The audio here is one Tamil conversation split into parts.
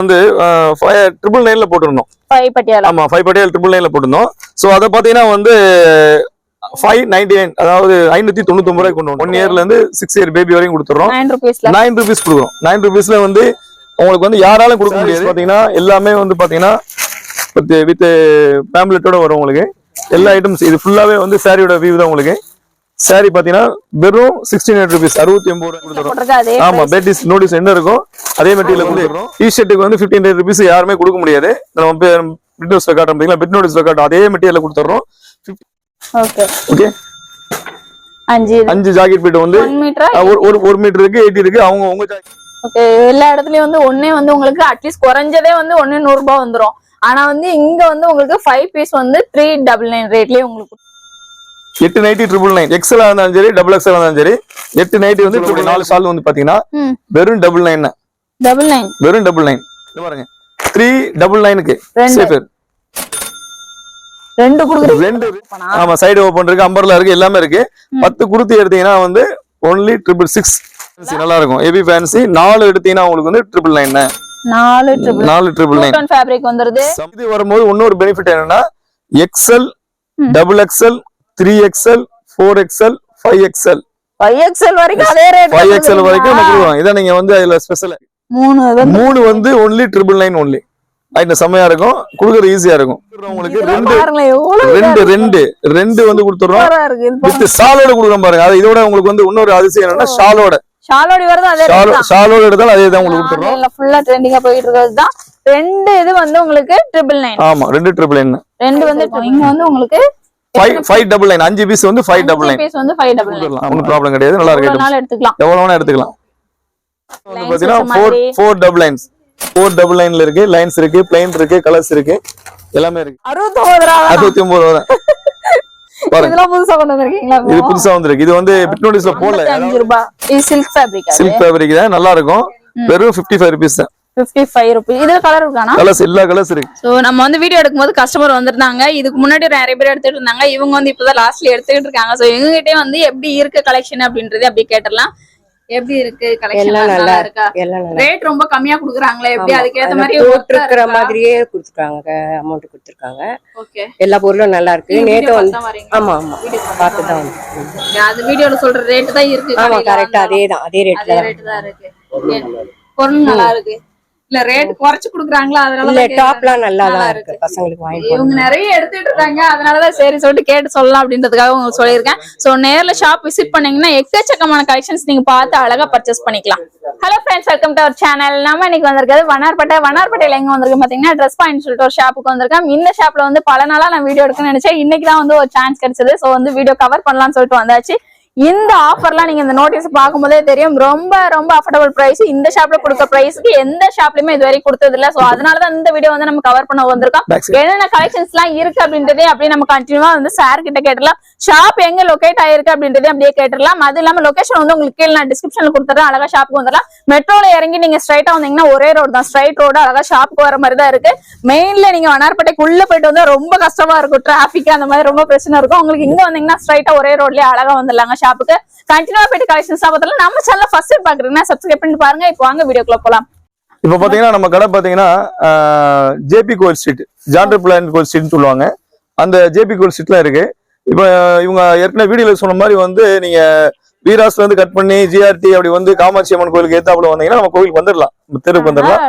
வந்து 999ல போட்டுருந்தோம். 5 பட்டியாலா. ஆமா 5 பட்டியால் 999ல போட்டுருந்தோம். சோ அத பாத்தீங்கன்னா வந்து 599 அதாவது 599 ரூபாய் கொண்டு வந்தோம். 1 இயர்ல இருந்து 6 இயர் பேபி வரைக்கும் கொடுத்துறோம். 9 ரூபீஸ்ல 9 ரூபீஸ் கொடுக்குறோம். 9 ரூபீஸ்ல வந்து உங்களுக்கு வந்து யாராலும் கொடுக்க முடியாது. பாத்தீங்கன்னா எல்லாமே வந்து பாத்தீங்கன்னா வித் பேம்லெட்டோட வரும் உங்களுக்கு. எல்லா ஐட்டம்ஸ் இது ஃபுல்லாவே வந்து சாரியோட வியூ தான் உங்களுக்கு. சாரி பாத்தீங்கன்னா வெறும் 69 ரூபீஸ் 69 ரூபாய் கொடுத்துறோம். ஆமா பேட்டிஸ் நோட்டீஸ் என்ன இருக்கும் அதே மெட்டீரியல் கொடுத்துறோம். டி-ஷர்ட்டுக்கு வந்து 15 ரூபீஸ் யாருமே கொடுக்க முடியாது. நம்ம பிட் நோட்ஸ்ல காட்டுறோம் பாத்தீங்களா, பிட் நோட்டீஸ்ல காட்டும் அதே மெட்டீரியல் கொடுத்துறோம். ஓகே ஓகே 5 ஜாக்கெட் பீட் வந்து 1 மீட்டர் இருக்கு 80 இருக்கு. அவங்க ஓகே எல்லா இடத்துலயும் வந்து ஒண்ணே வந்து உங்களுக்கு அட்லீஸ்ட் குறைஞ்சதே வந்து 100 ரூபாய் வந்துரும். ஆனா வந்து இங்க வந்து உங்களுக்கு 5 பீஸ் வந்து 399 ரேட்லயே உங்களுக்கு 8 நைட்டி 999 எக்ஸ்எல் இருந்தாலும் சரி டபுள் எக்ஸ்எல் இருந்தாலும் சரி 8 நைட்டி வந்து 4 ஷால் வந்து பாத்தீங்கன்னா வெறும் 99 வெறும் 99 இது பாருங்க 399க்கு சேஃபர் ரெண்டு குடுக்குறீங்க. ரெண்டு ஆமா சைடு ஓபன் இருக்கு அம்பர்லா இருக்கு எல்லாமே இருக்கு. 10 குடுத்து எடுத்தீங்கன்னா வந்து only 666 நல்லா இருக்கும். ஹெவி ஃபேன்சி 4 எடுத்தீங்கன்னா உங்களுக்கு வந்து 999 4 ஃபேப்ரிக் வந்துருது. இது வரும்போது இன்னொரு பெனிஃபிட் என்னன்னா XL double XL 3XL 4XL 5XL வரைக்கும் அதே ரேட் 5XL வரைக்கும் நம்ம கொடுக்குறோம். இத நீங்க வந்து அதுல ஸ்பெஷல் 3 வந்து only 999 only. இந்த செமையா இருக்கும் கொடுக்குறது ஈஸியா இருக்கும். உங்களுக்கு ரெண்டு வந்து கொடுத்துறோம் வித் ஷாலோட கொடுக்குறோம் பாருங்க. அது இதோட உங்களுக்கு வந்து இன்னொரு அதிசயம் என்னன்னா ஷாலோட வருது அதே ஷாலோட எடுத்தாலும் அதே தான் உங்களுக்கு கொடுத்துறோம். ஃபுல்லா ட்ரெண்டிங்கா போயிட்டு இருக்கிறது தான். ரெண்டு இது வந்து உங்களுக்கு 999. ஆமா 2 ரெண்டு வந்து இங்க வந்து உங்களுக்கு 599 5 பீஸ் வந்து 599 பீஸ் வந்து 599 ஒண்ணும் ப்ராப்ளம் கிடையாது. நல்லா இருக்கு. எவ்வளவு வேணா எடுத்துக்கலாம். பாத்தீங்கன்னா 499ல இருக்கு லைன்ஸ் இருக்கு பிளைன் இருக்கு கலர்ஸ் இருக்கு எல்லாமே இருக்கு. 69 ரூபாய் தான். இதெல்லாம் புதுசா கொண்டு வந்திருக்கீங்களா? இது புதுசா வந்திருக்கு. இது வந்து பிட் நோட்டீஸ்ல போடல. 5 ரூபாய். இது சில்க் ஃபேப்ரிக் தான் நல்லா இருக்கும். வெறும் 55 ரூபீஸ் தான். 55 ரூபாய். இதுல கலர் இருக்கானா? கலர்ஸ் எல்லா கலர்ஸ் இருக்கு. சோ நம்ம வந்து வீடியோ எடுக்கும்போது கஸ்டமர் வந்திருந்தாங்க. இதுக்கு முன்னாடி நிறைய பேர் எடுத்துட்டு இருந்தாங்க. இவங்க வந்து இப்பதான் லாஸ்ட்ல எடுத்துட்டு இருக்காங்க. சோ எங்க கிட்டே வந்து எப்படி இருக்கு கலெக்ஷன் அப்படின்றது அப்படியே கேட்டறலாம். எப்படி இருக்கு கலெக்ஷன்? நல்லா இருக்கா? ரேட் ரொம்ப கம்மியா குடுக்குறாங்களே எப்படி? அதுக்கு ஏத்த மாதிரி போட்டுக்கிற மாதிரியே கொடுத்துருக்காங்க. அமௌண்ட் கொடுத்துருக்காங்க. ஓகே எல்லா பொருளும் நல்லா இருக்கு. நேத்து வந்து ஆமா ஆமா பார்த்து தான் வந்து அது வீடியோல சொல்ற ரேட் தான் இருக்கு. ஆமா கரெக்ட்டா அதே ரேட் தான் இருக்கு. பொருள் நல்லா இருக்கு. இல்ல ரேட் குறைச்சு குடுக்குறாங்களா? அதனால இல்ல டாப்லாம் நல்லா தான் இருக்கு. பசங்களுக்கு வாங்கி இவங்க நிறைய எடுத்துட்டு இருக்காங்க. அதனாலதான் சரி சொல்லிட்டு கேட்டு சொல்லலாம் அப்படின்றதுக்காக உங்களுக்கு சொல்லியிருக்கேன். சோ நேர்ல ஷாப் விசிட் பண்ணீங்கன்னா எக்கச்சக்கமான கலெக்ஷன்ஸ் நீங்க பார்த்து அழகா பர்ச்சேஸ் பண்ணிக்கலாம். Hello friends, welcome to our channel. நம்ம இன்னைக்கு வந்திருக்காது வண்ணார்பேட்டையில எங்க வந்திருக்கு பாத்தீங்கன்னா ட்ரெஸ் பாயிண்ட் சொல்லிட்டு ஒரு ஷாப்புக்கு வந்திருக்கேன். இந்த ஷாப்ல வந்து பல நாளா நான் வீடியோ எடுக்கணும்னு நினைச்சேன். இன்னைக்கு தான் வந்து ஒரு சான்ஸ் கிடைச்சது. சோ வந்து வீடியோ கவர் பண்ணலாம்னு சொல்லிட்டு வந்தாச்சு. இந்த ஆஃபர்லாம் நீங்க இந்த நோட்டீஸ் பார்க்கும்போதே தெரியும். ரொம்ப ரொம்ப அஃபோர்டபிள் பிரைஸ். இந்த ஷாப்ல கொடுக்க பிரைஸ்க்கு எந்த ஷாப்லயுமே இது வரைக்கும் கொடுத்தது இல்ல. சோ அதனாலதான் இந்த வீடியோ வந்து நம்ம கவர் பண்ண வந்திருக்கோம். என்னென்ன கலெக்ஷன்ஸ் எல்லாம் இருக்கு அப்படின்றதே அப்படியே நம்ம கண்டினியூவா வந்து சார் கிட்ட கேட்டலாம். ஷாப் எங்க லொகேட் ஆயிருக்கு அப்படின்றதே அப்படியே கேட்டுடலாம். அது இல்லாம லொகேஷன் வந்து உங்களுக்கு கீழே நான் டிஸ்கிரிப்ஷன்ல கொடுத்துறேன். அழகா ஷாப்புக்கு வந்துடலாம். மெட்ரோல இறங்கி நீங்க ஸ்ட்ரைட்டா வந்தீங்கன்னா ஒரே ரோடு தான், ஸ்ட்ரைட் ரோடு. அழகா ஷாப்புக்கு வர மாதிரி தான் இருக்கு. மெயின்ல நீங்க வண்ணார்பேட்டைக்குள்ள போயிட்டு வந்தா ரொம்ப கஷ்டமா இருக்கும். டிராபிக் அந்த மாதிரி ரொம்ப பிரச்சனை இருக்கும். உங்களுக்கு இங்க வந்தீங்கன்னா ஸ்ட்ரைட்டா ஒரே ரோட்லயே அழகா வந்துடலாங்க ஷாப்புக்கு. கண்டினியூவா போயிட்டு கலெக்ஷன்ஸ் பார்த்தலாம். நம்ம சேனலை ஃபர்ஸ்ட் டைம் பாக்குறீங்கன்னா சப்ஸ்கிரைப் பண்ணி பாருங்க. இப்போ வாங்க வீடியோக்குள்ள போலாம். இப்ப பாத்தீங்கன்னா நம்ம கடை பாத்தீங்கன்னா ஜேபி கோயில் ஸ்ட்ரீட், ஜான்டர் பிளான் கோயில் ஸ்ட்ரீட்னு சொல்லுவாங்க. அந்த ஜேபி கோயில் ஸ்ட்ரீட்ல இருக்கு. இப்ப இவங்க ஏற்கனவே வீடியோல சொன்ன மாதிரி வந்து நீங்க வீராஸ்ல இருந்து கட் பண்ணி ஜிஆர்டி அப்படி வந்து காமாட்சி அம்மன் கோயிலுக்கு ஏத்தாப்புல வந்தீங்கன்னா நம்ம கோயிலுக்கு வந்துடலாம், தெருவுக்கு வந்துடலாம்.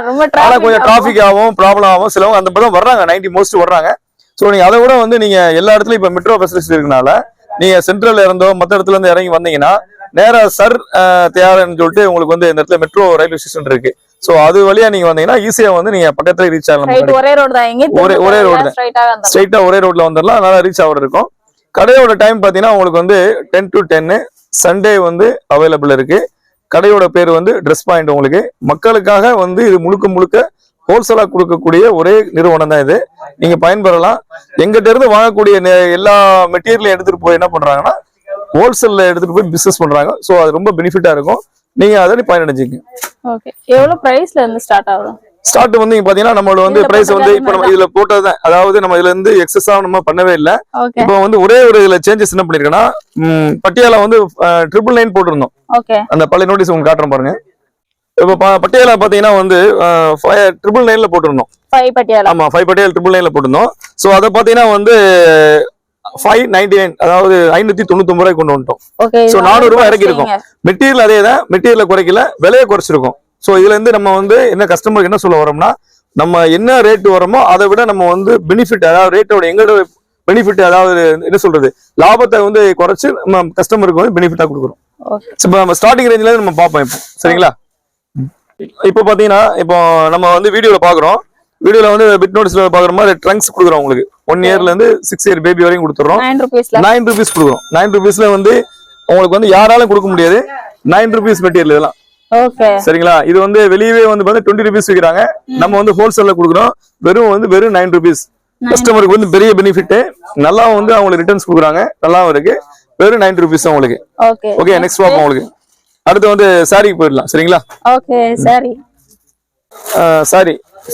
ஆனா கொஞ்சம் டிராபிக் ஆகும், ப்ராப்ளம் ஆகும். சிலவங்க அந்த பக்கம் வர்றாங்க, 90 மோஸ்ட் வர்றாங்க. சோ நீங்க அதை விட வந்து நீங்க எல்லா இடத்துலயும் இப்ப மெட்ரோ ஃபெசிலிட்டி இருக்கனால நீங்க சென்ட்ரல்ல இருந்தோ மத்த இடத்துல இருந்து இறங்கி வந்தீங்கன்னா நேரா சர் தேயாரன்னு சொல்லிட்டு உங்களுக்கு வந்து இந்த இடத்துல மெட்ரோ ரயில்வே ஸ்டேஷன் இருக்கு. சோ அது வழியா நீங்க வந்தீங்கன்னா ஈஸியா வந்து நீங்க பக்கத்துல ரீச் ஆகலாம். ஒரே ரோடு தான், ஸ்ட்ரைட்டா ஒரே ரோட்ல வந்துடலாம். நல்லா ரீச் ஆகுறது இருக்கும். கடையோட டைம் பாத்தீங்கன்னா உங்களுக்கு வந்து 10 to 10 சண்டே வந்து அவைலபிள் இருக்கு. கடையோட பேர் வந்து ட்ரெஸ் பாயிண்ட். உங்களுக்கு மக்களுக்காக வந்து இது முழுக்க ஹோல்சேலா கொடுக்கக்கூடிய ஒரே நிறுவனம் தான் இது. நீங்க பயன்பெறலாம். எங்கிட்ட இருந்து வாங்கக்கூடிய எல்லா மெட்டீரியலையும் எடுத்துட்டு போய் என்ன பண்றாங்கன்னா ஹோல்சேல்ல எடுத்துட்டு போய் பிசினஸ் பண்றாங்க. சோ அது ரொம்ப பெனிஃபிட்டா இருக்கும். நீங்க அதை பயனடைஞ்சுங்க. ஓகே, எவ்வளவு பிரைஸ்ல இருந்து ஸ்டார்ட் ஆகும்? ஸ்டார்ட் வந்து பாத்தீங்கன்னா நம்மளோட வந்து பிரைஸ் வந்து இப்ப நம்ம இதுல போட்டதுதான். அதாவது நம்ம இதுல இருந்து எக்ஸஸா நம்ம பண்ணவே இல்லை. இப்ப வந்து ஒரே ஒரு இதுல சேஞ்சஸ் என்ன பண்ணிருக்கேன்னா பட்டியாலா வந்து 999 போட்டிருந்தோம். அந்த பழைய நோட்டீஸ் உங்களுக்கு காட்டுறேன் பாருங்க. இப்ப பட்டியாலா பாத்தீங்கன்னா வந்து 999 போட்டிருந்தோம். 5 பட்டியாலா. ஆமா 5 பட்டியாலா 999 போட்டிருந்தோம். சோ அதை பாத்தீங்கன்னா வந்து 599, அதாவது 599 ரூபாய் கொண்டு வந்துட்டோம். சோ 400 ரூபாய் இறக்கி இருக்கோம். மெட்டீரியல் அதே தான், மெட்டீரியல் குறைக்கல, விலையை குறைச்சிருக்கோம். சோ இதுல இருந்து நம்ம வந்து என்ன கஸ்டமருக்கு என்ன சொல்ல வரோம்னா, நம்ம என்ன ரேட் வரோமோ அதை விட நம்ம வந்து பெனிஃபிட், அதாவது ரேட்டோட எங்களோட பெனிஃபிட், அதாவது என்ன சொல்றது, லாபத்தை வந்து குறைச்சு நம்ம கஸ்டமருக்கு வந்து பெனிஃபிட்டா கொடுக்குறோம். இப்போ நம்ம ஸ்டார்டிங் ரேஞ்சில நம்ம பார்ப்போம் இப்போ, சரிங்களா? இப்போ பாத்தீங்கன்னா இப்போ நம்ம வந்து வீடியோல பாக்குறோம். வீடியோல வந்து பிட் நோட்டீஸ்ல பாக்குற மாதிரி ட்ரங்க்ஸ் கொடுக்குறோம் உங்களுக்கு. 1 இயர்ல இருந்து 6 இயர் பேபி வரைக்கும் கொடுத்துறோம். 9 rupees கொடுக்குறோம். 9 rupeesல வந்து உங்களுக்கு வந்து யாராலும் கொடுக்க முடியாது. 9 rupees மெட்டீரியல் இதெல்லாம். சரிங்களா? இது வந்து வெளியவே வந்து 20 rupees விற்கிறாங்க. நம்ம வந்து ஹோல்சேல்ல கொடுக்குறோம். வெறும் 9 rupees. கஸ்டமருக்கு வந்து பெரிய பெனிஃபிட். நல்லா வந்து அவங்களுக்கு ரிட்டர்ன்ஸ் கொடுக்குறாங்க. நல்லாவும் இருக்கு. வெறும் 9 rupees தான் உங்களுக்கு. ஓகே, நெக்ஸ்ட் பார்ப்போம் உங்களுக்கு. அடுத்து வந்து சாரிக்கு போயிடலாம். சரிங்களா? Okay, sorry.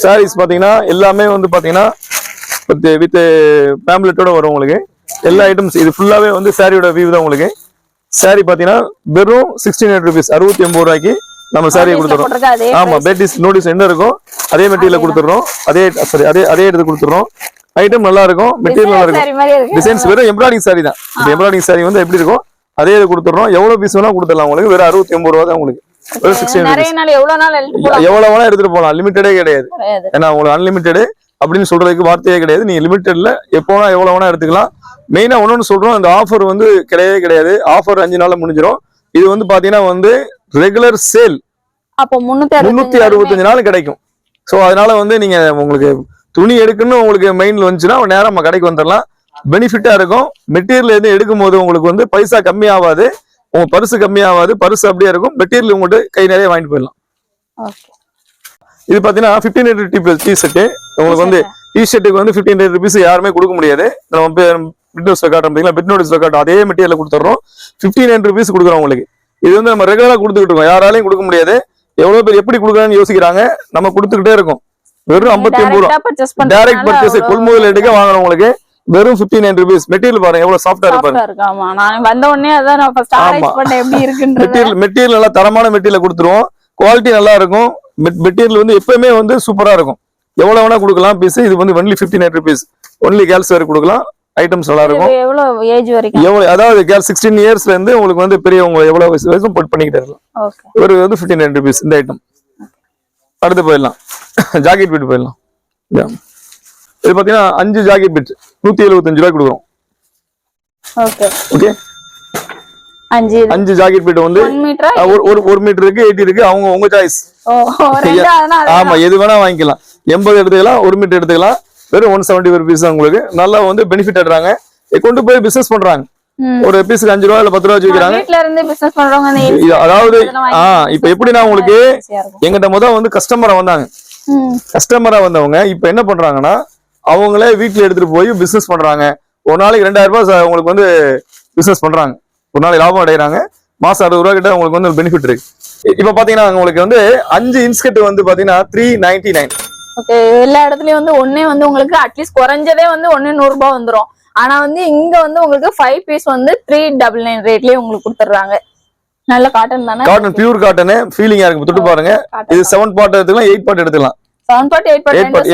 சாரீஸ் பாத்தீங்கன்னா எல்லாமே வந்து பாத்தீங்கன்னா வித் பேம்லெட்டோட வரும் உங்களுக்கு. எல்லா ஐட்டம்ஸ் இது ஃபுல்லாவே வந்து சாரியோட வியூ தான் உங்களுக்கு. சாரி பாத்தீங்கன்னா வெறும் 69 rupees, 69 ரூபாய்க்கு நம்ம சாரியை கொடுத்துறோம். ஆமா, பேட்டிஸ் நோட்டீஸ் என்ன இருக்கும் அதே மெட்டீரியல் கொடுத்துறோம். அதே எடுத்து கொடுத்துறோம். ஐட்டம் நல்லா இருக்கும், மெட்டீரியல் நல்லா இருக்கும். டிசைன்ஸ் வெறும் எம்ப்ராய்டிங் சாரி தான். எம்ப்ராய்டிங் சாரி வந்து எப்படி இருக்கும் அதே இது கொடுத்துறோம். எவ்வளவு பீஸ் வேணா கொடுத்துடலாம் உங்களுக்கு. வெறும் 69 ரூபா தான் உங்களுக்கு. வெறும் 69 எவ்வளவு வேணா எடுத்துட்டு போகலாம். லிமிட்டடே கிடையாது. ஏன்னா உங்களுக்கு அன்லிமிட்டடு அப்படின்னு சொல்றதுக்கு வார்த்தையே கிடையாது. நீங்க லிமிட்டட்ல எப்போ வேணா எவ்வளவு வேணா எடுத்துக்கலாம். மெயினா ஒன்னொன்னு சொல்றோம், அந்த ஆஃபர் வந்து கிடையவே கிடையாது. ஆஃபர் 5 நாள்ல முடிஞ்சிடும். இது வந்து பாத்தீங்கன்னா வந்து ரெகுலர் சேல். அப்போ 365 நாள் கிடைக்கும். சோ அதனால வந்து நீங்க உங்களுக்கு துணி எடுக்கணும்னு உங்களுக்கு மெயின்ல வந்துச்சுன்னா நேரம் நம்ம கடைக்கு வந்துடலாம். பெனிஃபிட்டா இருக்கும். மெட்டீரியல் எதுவும் எடுக்கும் போது உங்களுக்கு வந்து பைசா கம்மி ஆகாது, உங்க பரிசு கம்மி ஆகாது, பரிசு அப்படியே இருக்கும். மெட்டீரியல் உங்கள்கிட்ட கை நிறைய வாங்கிட்டு போயிடலாம். இது பாத்தீங்கன்னா 1500 டி ஷர்ட். உங்களுக்கு வந்து டி ஷர்ட்டுக்கு வந்து 1500 rupees யாருமே கொடுக்க முடியாது. நம்ம பிட் நோட்ஸ்ல காட்டுறோம் பாத்தீங்களா, பிட் நோட்ஸ்ல காட்டும் அதே மெட்டீரியல் கொடுத்துறோம். 1500 rupees கொடுக்குறோம் உங்களுக்கு. இது வந்து நம்ம ரெகுலரா கொடுத்துக்கிட்டு இருக்கோம். யாராலையும் கொடுக்க முடியாது. எவ்வளவு பேர் எப்படி கொடுக்குறாங்கன்னு யோசிக்கிறாங்க. நம்ம கொடுத்துக்கிட்டே இருக்கோம். வெறும் 59 ரூபா டைரக்ட் பர்ச்சேஸ், கொள்முதல் எடுக்க வாங்குறோம் உங்களுக்கு. வெறும் 1500 rupees. மெட்டீரியல் பாருங்க எவ்வளவு சாஃப்டா இருக்கு பாருங்க. மெட்டீரியல் நல்லா தரமான மெட்டீரியல் கொடுத்துருவோம். குவாலிட்டி நல்லா இருக்கும். மெட்டீரியல் வந்து எப்பவுமே வந்து சூப்பரா இருக்கும். எவ்வளவு வேணா கொடுக்கலாம் பீஸ். இது வந்து ஒன்லி 1500 rupees. ஒன்லி கேர்ள்ஸ் வரை கொடுக்கலாம். ஐட்டம்ஸ் நல்லா இருக்கும். எவ்வளவு ஏஜ் வரைக்கும்? அதாவது கேர்ள்ஸ் 16 இயர்ஸ்ல இருந்து உங்களுக்கு வந்து பெரியவங்க எவ்வளவு வயசு போட் பண்ணிக்கிட்டே இருக்கலாம். ஒரு வந்து 1500 rupees இந்த ஐட்டம். அடுத்து போயிடலாம், ஜாக்கெட் பிட் போயிடலாம். இது பாத்தீங்கன்னா 5 ஜாக்கெட் பிட் 175 ரூபாய் கொடுக்குறோம். ஓகே, 5 ஜாக்கெட் பிட் வந்து 1 மீட்டர் இருக்கு, 80 இருக்கு. அவங்க உங்க சாய்ஸ். ஆமா, எது வேணா வாங்கிக்கலாம். 80 எடுத்துக்கலாம், 1 மீட்டர் எடுத்துக்கலாம். வெறும் 175 rupees தான் உங்களுக்கு. நல்லா வந்து பெனிஃபிட் எடுறாங்க. கொண்டு போய் பிசினஸ் பண்றாங்க. ஒரு பீஸுக்கு 5 ரூபா இல்ல 10 ரூபா வச்சுக்கிறாங்க. அதாவது இப்ப எப்படின்னா உங்களுக்கு எங்கிட்ட வந்து கஸ்டமரா வந்தாங்க. கஸ்டமரா வந்தவங்க இப்ப என்ன பண்றாங்கன்னா அவங்களே வீட்டுல எடுத்துட்டு போய் பிசினஸ் பண்றாங்க. ஒரு நாளைக்கு 2000 ரூபாய் உங்களுக்கு வந்து பிசினஸ் பண்றாங்க. ஒரு நாளைக்கு லாபம் அடைகிறாங்க. மாசம் 60 ரூபாய் கிட்ட உங்களுக்கு வந்து பெனிஃபிட் இருக்கு. இப்ப பாத்தீங்கன்னா உங்களுக்கு வந்து 5 இன்ஸ்கர்ட் வந்து பாத்தீங்கன்னா 399. ஓகே, எல்லா இடத்துலயும் வந்து ஒண்ணே வந்து உங்களுக்கு அட்லீஸ்ட் குறைஞ்சதே வந்து 100 ரூபாய் வந்துரும். ஆனா வந்து இங்க வந்து உங்களுக்கு 5 பீஸ் வந்து 399 ரேட்லயே உங்களுக்கு கொடுத்துறாங்க. நல்ல காட்டன் தானே? Cotton, pure cotton. ஃபீலிங்கா இருக்கு. தொட்டு பாருங்க. இது 7 பார்ட் எடுத்துக்கலாம், 8 பார்ட் எடுத்துக்கலாம். 7 பார்ட் 8 பார்ட்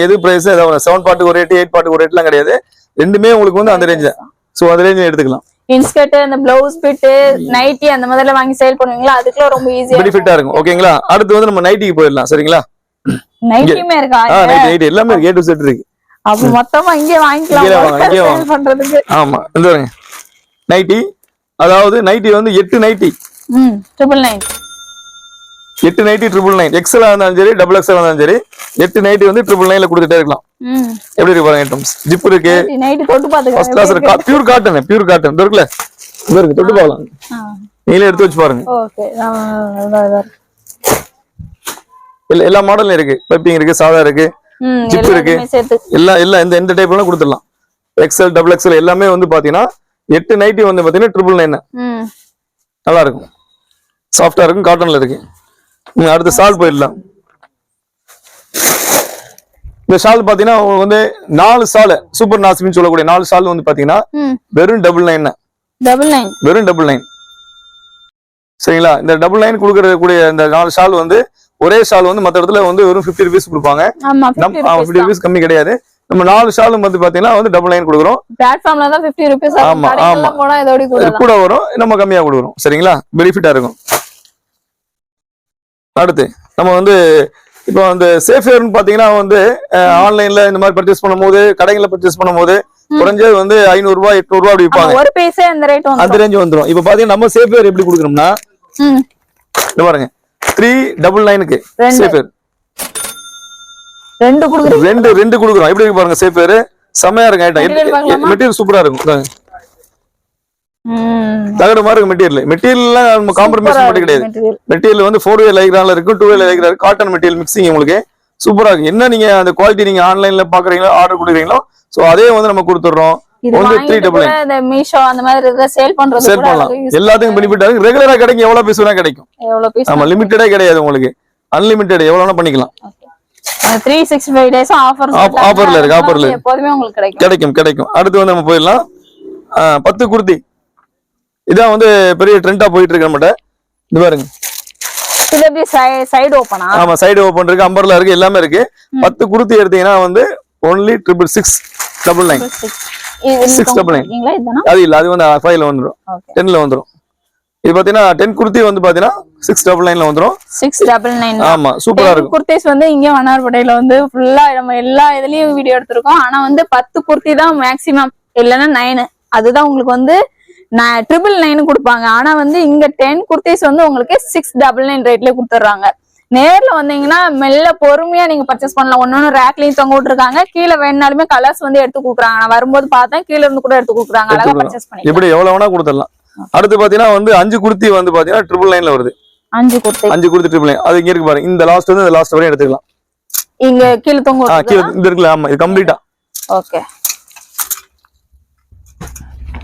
எது பிரைஸ்? 7 பார்ட்டுக்கு ஒரு ரேட், 8 பார்ட்டுக்கு ஒரு ரேட்லாம் கிடையாது. ரெண்டுமே உங்களுக்கு வந்து அந்த ரேஞ்ச். சோ அந்த ரேஞ்சில எடுத்துக்கலாம். இன்ஸ்கர்ட், அந்த ப்ளவுஸ் பிட், நைட்டி அந்த மாதிரில வாங்கி சேல் பண்ணுவீங்களா? அதுக்குலாம் ரொம்ப ஈஸியா பெனிஃபிட்டா இருக்கும். ஓகேங்களா? அடுத்து வந்து நம்ம நைட்டிக்கு போயிடலாம். சரிங்களா? நைட்டியுமே இருக்கா? நைட்டி எல்லாமே A to Z இருக்கு. அப்ப மொத்தமா இங்கே வாங்கிக்கலாம் பண்றதுக்கு. ஆமா, இந்த பாருங்க நைட்டி. அதாவது நைட்டி வந்து 8 நைட்டி 999. 8 நைட்டி 999. எக்ஸ்எல் இருந்தாலும் சரி, டபுள் எக்ஸ்எல் இருந்தாலும் சரி, 8 நைட்டி வந்து 999ல கொடுத்துட்டே இருக்கலாம். எப்படி இருக்கு பாருங்க. ஐட்டம்ஸ் ஜிப் இருக்கு. நைட்டி தொட்டு பாத்துங்க. ஃபர்ஸ்ட் கிளாஸ் இருக்கு. Pure cotton, pure cotton. இது இருக்குல, இது இருக்கு. தொட்டு பார்க்கலாம். நீங்களே எடுத்து வச்சு பாருங்க. ஓகே, எல்லா மாடலும் இருக்கு. பைப்பிங் இருக்கு, சாதா இருக்கு, ஜிப் இருக்கு. எல்லாம் இந்த டைப்லாம் கொடுத்துடலாம். எக்ஸ்எல், டபுள் எக்ஸ்எல் எல்லாமே வந்து பாத்தீங்கன்னா 8 நைட்டி வந்து பாத்தீங்கன்னா 999. நல்லா இருக்கும், சாஃப்டா இருக்கும், காட்டன்ல இருக்கு. அடுத்த ஷால் போயிடலாம். இந்த ஷால் பாத்தீங்கன்னா வந்து 4 ஷால் சூப்பர் நாசிமின்னு சொல்லக்கூடிய 4 ஷால் வந்து பாத்தீங்கன்னா வெறும் 999. வெறும் 999. சரிங்களா? இந்த டபுள் லைன் கொடுக்கக்கூடிய இந்த 4 ஷால் வந்து ஒரே ஷால் வந்து மற்ற இடத்துல வந்து வெறும் 50 rupees கொடுப்பாங்க. ஆமா 50 rupees கம்மி கிடையாது. நம்ம 4 ஷாலும் வந்து பாத்தீங்கன்னா வந்து டபுள் லைன் கொடுக்குறோம். பிளாட்ஃபார்ம்ல தான் 50 rupees ஆமா ஆமா போனா இதோட கூட வரும், நம்ம கம்மியா கொடுக்குறோம். சரிங்களா? பெனிஃபிட்டா இருக்கும். அடுத்து நம்ம வந்து இப்போ அந்த சேஃபேர்னு பாத்தீங்கன்னா வந்து ஆன்லைன்ல இந்த மாதிரி பர்ச்சேஸ் பண்ணும்போது, கடைகள்ல பர்ச்சேஸ் பண்ணும்போது குறைஞ்சது வந்து 500 ரூபாய் 800 ரூபாய் அப்படி விற்பாங்க. ஒரு பீஸே அந்த ரேட் வந்து அந்த ரேஞ்ச் வந்துரும். இப்போ பாத்தீங்கன்னா நம்ம சேஃபேர் எப்படி கொடுக்குறோம்னா இந்த பாருங்க 399க்கு சேஃபேர் ரெண்டு கொடுக்குறோம். எப்படி இருக்கு பாருங்க சேஃபேர், செமையா இருக்கு ஐட்டம். மெட்டீரியல் சூப்பரா இருக்கும். தகடு மாதிரி இருக்கு மெட்டீரியல்லாம் நம்ம காம்ப்ரமைஸ் பண்ண கிடையாது. மெட்டீரியல் வந்து 4way லைக்ரான்ல இருக்கு, 2way லைக்ரா இருக்கு, காட்டன் மெட்டீரியல் மிக்சிங் உங்களுக்கு சூப்பரா இருக்கு. என்ன நீங்க அந்த குவாலிட்டி நீங்க ஆன்லைன்ல பாக்குறீங்களோ, ஆர்டர் கொடுக்குறீங்களோ, சோ அதே வந்து நம்ம கொடுத்துறோம். வந்து 399 மீஷோ அந்த மாதிரி சேல் பண்ணலாம். எல்லாத்துக்கும் பெனிஃபிட் இருக்கு. ரெகுலரா கிடைக்கும், எவ்வளவு பீஸ் வேணா கிடைக்கும். ஆமா லிமிட்டடே கிடையாது உங்களுக்கு, அன்லிமிட்டட் எவ்வளவு வேணா பண்ணிக்கலாம். 365 டேஸ் ஆஃபர்ல இருக்கு. எப்போதுமே உங்களுக்கு கிடைக்கும். அடுத்து வந்து நம்ம போயிடலாம். 10 குர்த்தி. இதான் வந்து பெரிய ட்ரெண்டா போயிட்டு இருக்கு நம்மட்ட. இது பாருங்க, இது எப்படி சைடு ஓபனா? ஆமா சைடு ஓபன் இருக்கு, அம்பர்லா இருக்கு, எல்லாமே இருக்கு. 10 குர்த்தி எடுத்தீங்கன்னா வந்து only 699. 699 அது இல்ல, அது வந்து 5ல வந்துரும், 10ல வந்துரும். இது பாத்தீங்கன்னா 10 குர்த்தி வந்து பாத்தீங்கன்னா 699ல வந்துரும். 699. ஆமா சூப்பரா இருக்கும். குர்த்திஸ் வந்து இங்க வண்ணாரப்பேட்டையில வந்து ஃபுல்லா நம்ம எல்லா இதுலயும் வீடியோ எடுத்திருக்கோம். ஆனா வந்து 10 குர்த்தி தான் மேக்ஸிமம், இல்லன்னா 9. அதுதான் உங்களுக்கு வந்து 999 கொடுப்பாங்க. ஆனா வந்து இங்க 10 குர்த்திஸ் வந்து உங்களுக்கு 699 ரேட்லயே கொடுத்துறாங்க. நேர்ல வந்தீங்கன்னா மெல்ல பொறுமையா நீங்க பர்ச்சேஸ் பண்ணலாம். ஒன்னொன்னு ரேக்லயும் தொங்க விட்டுருக்காங்க, கீழே வேணாலுமே கலர்ஸ் வந்து எடுத்து கொடுக்குறாங்க. நான் வரும்போது பார்த்தேன், கீழ இருந்து கூட எடுத்து கொடுக்குறாங்க. அழகா பர்ச்சேஸ் பண்ணி இப்படி எவ்வளவு வேணா கொடுத்துடலாம். அடுத்து பாத்தீங்கன்னா வந்து 5 குர்த்தி வந்து பாத்தீங்கன்னா 999ல வருது. 5 குர்த்தி 999. அது இங்க இருக்கு பாருங்க, இந்த லாஸ்ட் வந்து இந்த லாஸ்ட் வரையும் எடுத்துக்கலாம். இங்க கீழ தொங்க கீழ இந்த இருக்குல, ஆமா இது கம்ப்ளீட்டா. ஓகே,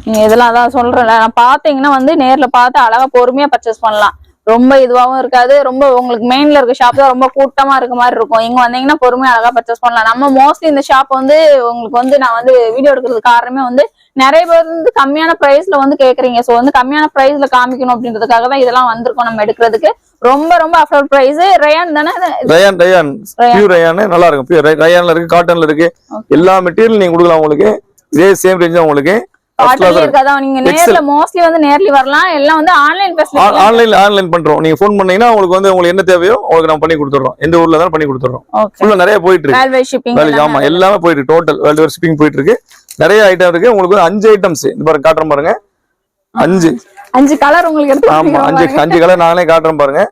நீங்க இதெல்லாம் அதான் சொல்றேன். நான் பாத்தீங்கன்னா வந்து நேர்ல பார்த்து அழகா பொறுமையா பர்ச்சேஸ் பண்ணலாம். ரொம்ப இதுவாகவும் இருக்காது. ரொம்ப உங்களுக்கு மெயின்ல இருக்க ஷாப் தான் ரொம்ப கூட்டமா இருக்க மாதிரி இருக்கும். இங்க வந்தீங்கன்னா பொறுமையா அழகா பர்ச்சேஸ் பண்ணலாம். நம்ம மோஸ்ட்லி இந்த ஷாப் வந்து உங்களுக்கு வந்து நான் வந்து வீடியோ எடுக்கிறதுக்கு காரணமே வந்து நிறைய பேர் வந்து கம்மியான பிரைஸ்ல வந்து கேக்குறீங்க. சோ வந்து கம்மியான பிரைஸ்ல காமிக்கணும் அப்படின்றதுக்காக தான் இதெல்லாம் வந்திருக்கோம் நம்ம எடுக்கிறதுக்கு. ரொம்ப ரொம்ப அஃபோர்ட் பிரைஸ். ரயான் தானே? ரயான் பியூர் ரயான் நல்லா இருக்கும். பியூர் ரயான்ல இருக்கு, காட்டன்ல இருக்கு, எல்லா மெட்டீரியல் நீங்க கொடுக்கலாம். உங்களுக்கு இதே சேம் ரேஞ்ச் தான் உங்களுக்கு. நீங்க நேர்ல மோஸ்ட்லி வந்து நேர்ல வரலாம். எல்லாம் வந்து ஆன்லைன் பண்றோம். நீங்க போன் பண்ணீங்கன்னா உங்களுக்கு வந்து உங்களுக்கு என்ன தேவையோ உங்களுக்கு நான் பண்ணி கொடுத்துறோம். எந்த ஊர்ல தான் பண்ணி கொடுத்துறோம். ஃபுல்லா நிறைய போயிட்டு இருக்கு. ஆமா எல்லாமே போயிட்டு இருக்கு. டோட்டல் வேர்ல்ட் வைட் ஷிப்பிங் போயிட்டு இருக்கு. நிறைய ஐட்டம் இருக்கு. உங்களுக்கு 5 ஐட்டம்ஸ் இந்த பாருங்க காட்டுறேன் பாருங்க. 5 கலர் உங்களுக்கு எடுத்து. ஆமா 5 கலர் நானே காட்டுறேன் பாருங்க.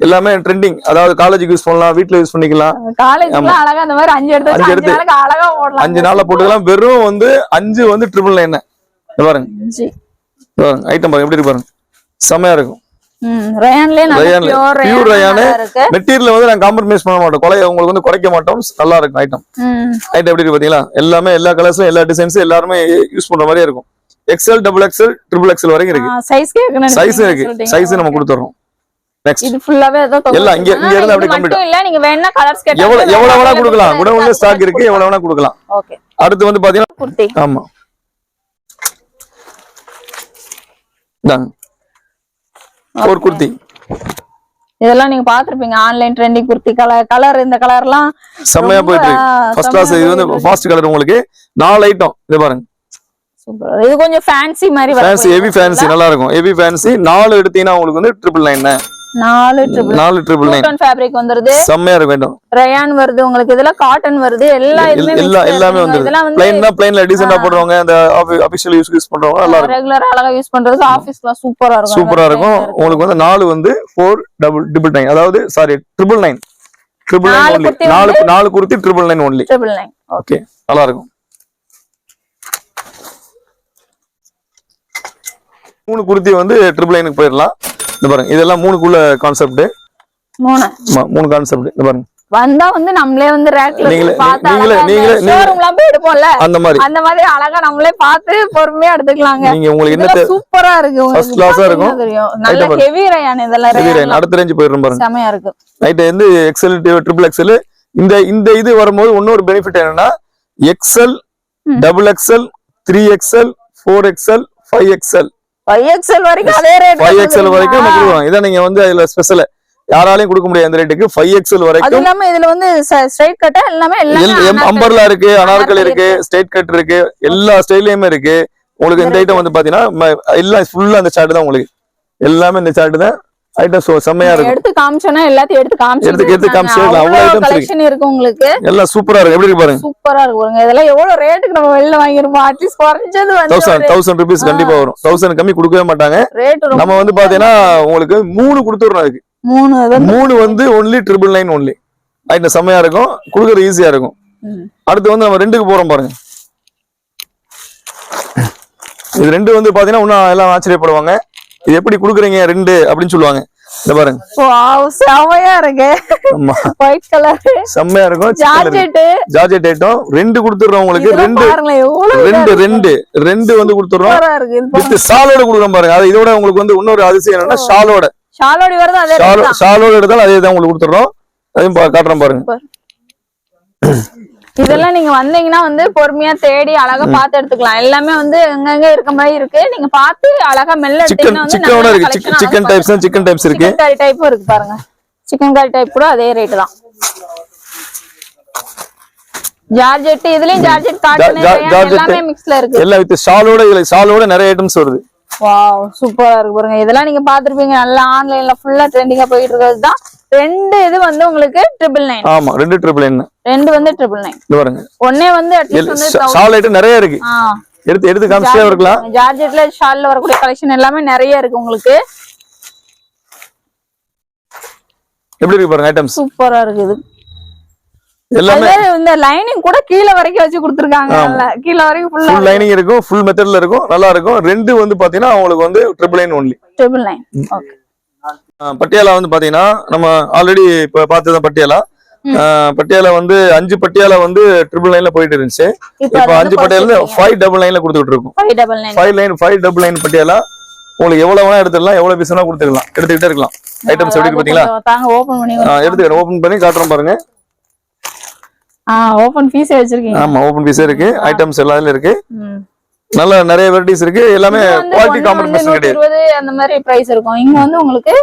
எல்லாமே ட்ரெண்டிங். அதாவது காலேஜுக்கு யூஸ் பண்ணலாம், வீட்ல யூஸ் பண்ணிக்கலாம். காலேஜ்ல அழகா அந்த மாதிரி 5 எடுத்து அழகா போடலாம். 5 நாள்ல போட்டுக்கலாம். வெறும் வந்து 5 வந்து 999. பாருங்க ஐட்டம் பாருங்க, எப்படி இருக்கு பாருங்க, செமையா இருக்கும். பியூர் ரயான் மெட்டீரியல் வந்து நாங்க காம்ப்ரமைஸ் பண்ண மாட்டோம். உங்களுக்கு வந்து குறைக்க மாட்டோம். நல்லா இருக்கும் ஐட்டம். ஐட்டம் எப்படி இருக்கு பாத்தீங்களா? எல்லாமே எல்லா கலர்ஸ்லயும் எல்லா டிசைன்ஸும் எல்லாருமே யூஸ் பண்ற மாதிரியே இருக்கும். XL, XXL, XXL வரைக்கும் இருக்கு. சைஸ் இருக்கு. சைஸ் நம்ம கொடுத்துறோம். இது ஃபுல்லாவே எல்லாம் இங்க இருந்து அப்படியே கம்ப்ளீட் இல்ல. நீங்க வேணா கலர்ஸ் கேட்டா எவ்வளவு வேணா கொடுக்கலாம். குடவுன்ல ஸ்டாக் இருக்கு, எவ்வளவு வேணா கொடுக்கலாம். ஓகே, அடுத்து வந்து பாத்தீங்கன்னா குர்த்தி. ஆமா ஒரு குர்த்தி. இதெல்லாம் நீங்க பாத்துருப்பீங்க ஆன்லைன் ட்ரெண்டிங் குர்த்தி. கலர் இந்த கலர்லாம் செம்மையா போயிட்டு இருக்கு. First class. இது வந்து ஃபாஸ்ட் கலர். உங்களுக்கு 4 ஐட்டம் இது பாருங்க. சூப்பர். இது கொஞ்சம் ஃபேன்சி மாதிரி வரும். ஃபேன்சி ஹெவி ஃபேன்சி நல்லா இருக்கும். ஹெவி ஃபேன்சி 4 எடுத்தீங்கன்னா உங்களுக்கு வந்து 999. 4 ஃபேப்ரிக் வந்துருது. செம்மையா இருக்கும். ரயான் வருது உங்களுக்கு, இதெல்லாம் காட்டன் வருது. எல்லாமே வந்து பிளைன்ல டீசென்ட்டா போடுறவங்க, அந்த ஆபீஷியல் யூஸ் பண்றவங்க நல்லா இருக்கும். ரெகுலரா அழகா யூஸ் பண்றதுக்கு ஆபீஸ்ல சூப்பரா இருக்கும். உங்களுக்கு வந்து 4 வந்து 499. அதாவது சாரி 999. 4 குர்த்தி 999 only. 999. ஓகே, நல்லா இருக்கும். 3 குர்த்தி வந்து 999க்கு போயிடலாம். இந்த பாருங்க, இதெல்லாம் 3க்குள்ள கான்செப்ட். 3 கான்செப்ட். இந்த பாருங்க, வந்தா வந்து நம்மளே வந்து ரேக்ல பார்த்தா ஷோரூம்ல போய் எடுப்போம்ல, அந்த மாதிரி அழகா நம்மளே பார்த்து பொறுமையா எடுத்துக்கலாங்க. நீங்க உங்களுக்கு என்ன சூப்பரா இருக்கு. ஃபர்ஸ்ட் கிளாஸா இருக்கும். நல்ல ஹெவி ரயான். இதெல்லாம் ரயான் அடுத்த ரேஞ்ச் போயிரும் பாருங்க. செமையா இருக்கு. ரைட். வந்து XL, XXL. இந்த இது வரும்போது இன்னொரு பெனிஃபிட் என்னன்னா XL, XXL, 3XL, 4XL, 5XL 5XL வரைக்கும் அதே ரேட் 5XL வரைக்கும் நம்ம கொடுக்குறோம். இதை நீங்க வந்து அதுல ஸ்பெஷல் யாராலையும் கொடுக்க முடியாது அந்த ரேட்டுக்கு. 5XL அது வரைக்கும் இல்லாம இதுல வந்து ஸ்ட்ரைட் கட் எல்லாமே அம்பர்லா இருக்கு, அனார்கலி இருக்கு, ஸ்ட்ரைட் கட் இருக்கு, எல்லா ஸ்டைல்லயுமே இருக்கு உங்களுக்கு. இந்த ஐட்டம் வந்து பாத்தீங்கன்னா எல்லாம் ஃபுல்லா அந்த சார்ட் தான் உங்களுக்கு. எல்லாமே இந்த சார்ட் தான் ஐட்டம். செம்மையா இருக்கும். எடுத்து காமிச்சோன்னா எல்லாத்தையும் எடுத்து காமிச்சிடலாம். அவ்வளவு ஐட்டம்ஸ் கலெக்ஷன் இருக்கு உங்களுக்கு. எல்லாம் சூப்பரா இருக்கு. எப்படி இருக்கு பாருங்க. சூப்பரா இருக்கு பாருங்க. இதெல்லாம் எவ்வளவு ரேட்டுக்கு நம்ம வெளில வாங்கிருப்போம்? அட்லீஸ்ட் குறைஞ்சது வந்து 1000 rupees கண்டிப்பா வரும். 1000 கம்மி கொடுக்கவே மாட்டாங்க. ரேட் நம்ம வந்து பாத்தீங்கன்னா உங்களுக்கு 3 கொடுத்துறோம். அதுக்கு 3 வந்து only 999 only. ஐட்டம் செம்மையா இருக்கும். கொடுக்கறது ஈஸியா இருக்கும். அடுத்து வந்து நம்ம 2க்கு போறோம் பாருங்க. இது 2 வந்து பாத்தீங்கன்னா இன்னும் எல்லாம் ஆச்சரியப்படுவாங்க. இது எப்படி குடுக்குறீங்க 2 அப்படின்னு சொல்லுவாங்க. இந்த பாருங்க. வாவ் செமையா இருக்கு. ஆமா. ஒயிட் கலர் செமையா இருக்கும். ஜார்ஜெட் ஐட்டம் 2 கொடுத்துறோம் உங்களுக்கு. 2 வந்து கொடுத்துறோம். வித் ஷாலோட கொடுக்குறோம் பாருங்க. அது இதோட உங்களுக்கு வந்து இன்னொரு அதிசயம் என்னன்னா ஷாலோட வருது. அதே ஷாலோட எடுத்தாலும் அதே தான் உங்களுக்கு கொடுத்துறோம். அதையும் காட்டுறோம் பாருங்க. இதெல்லாம் நீங்க வந்தீங்கன்னா வந்து பொறுமையா தேடி அழகா பார்த்து எடுத்துக்கலாம். எல்லாமே வந்து எங்கெங்க இருக்க மாதிரி இருக்கு. நீங்க பார்த்து அழகா மெல்ல எடுத்தீங்கன்னா வந்து சிக்கன் டைப்ஸ் இருக்கு. கறி டைப்பும் இருக்கு பாருங்க. சிக்கன் கறி டைப் கூட அதே ரேட் தான். ஜார்ஜெட் இதுலயும் ஜார்ஜெட் காட்டன் எல்லாமே மிக்ஸ்ல இருக்கு. எல்லாம் வித் ஷாலோட நிறைய ஐட்டம்ஸ் வருது. வாவ் சூப்பரா இருக்கு பாருங்க. இதெல்லாம் நீங்க பாத்துருப்பீங்க. நல்லா ஆன்லைன்ல ஃபுல்லா ட்ரெண்டிங்கா போயிட்டு இருக்கிறது தான். 2 இது வந்து உங்களுக்கு 999. ஆமா 2 999. 2 வந்து 999. இது பாருங்க. ஒண்ணே வந்து அட்லீஸ்ட் வந்து ஷால் ஐட்டம் நிறைய இருக்கு. எடுத்து காமிச்சே இருக்கலாம். ஜார்ஜெட்ல ஷால்ல வரக்கூடிய கலெக்ஷன் எல்லாமே நிறைய இருக்கு உங்களுக்கு. எப்படி இருக்கு பாருங்க ஐட்டம்ஸ். சூப்பரா இருக்குது. எல்லாமே இந்த லைனிங் கூட கீழ வரைக்கும் வச்சு கொடுத்திருக்காங்க. கீழ வரைக்கும் ஃபுல் லைனிங் இருக்கும். ஃபுல் மெத்தட்ல இருக்கும். நல்லா இருக்கும். 2 வந்து பாத்தீங்கன்னா உங்களுக்கு வந்து 999 only. 999. ஓகே. பட்டியாலா வந்து பாத்தீங்கன்னா நம்ம ஆல்ரெடி இப்ப பார்த்தது பட்டியாலா. பட்டியாலா வந்து 5 பட்டியாலா வந்து 999ல போயிட்டு இருந்துச்சு. இப்ப 5 பட்டியாலா 599ல கொடுத்துட்டு இருக்கோம். 599 பட்டியாலா உங்களுக்கு எவ்வளவு வேணா எடுத்துக்கலாம். எவ்வளவு பீஸ் வேணா கொடுத்துக்கலாம். எடுத்துக்கிட்டே இருக்கலாம். ஐட்டம்ஸ் எப்படி பாத்தீங்களா? தாங்க ஓபன் பண்ணி எடுத்துக்கிறேன். ஓபன் பண்ணி காட்டுறோம் பாருங்க. ஓபன் பீஸ் வச்சிருக்கீங்க. ஆமா ஓபன் பீஸ் இருக்கு. ஐட்டம்ஸ் எல்லாமே இருக்கு. நல்ல நிறைய வெரைட்டிஸ் இருக்கு. எல்லாமே குவாலிட்டி காம்ப்ரமைஸ் கிடையாது. 20 அந்த மாதிரி பிரைஸ் இருக்கும். இங்க வந்து உங்களுக்கு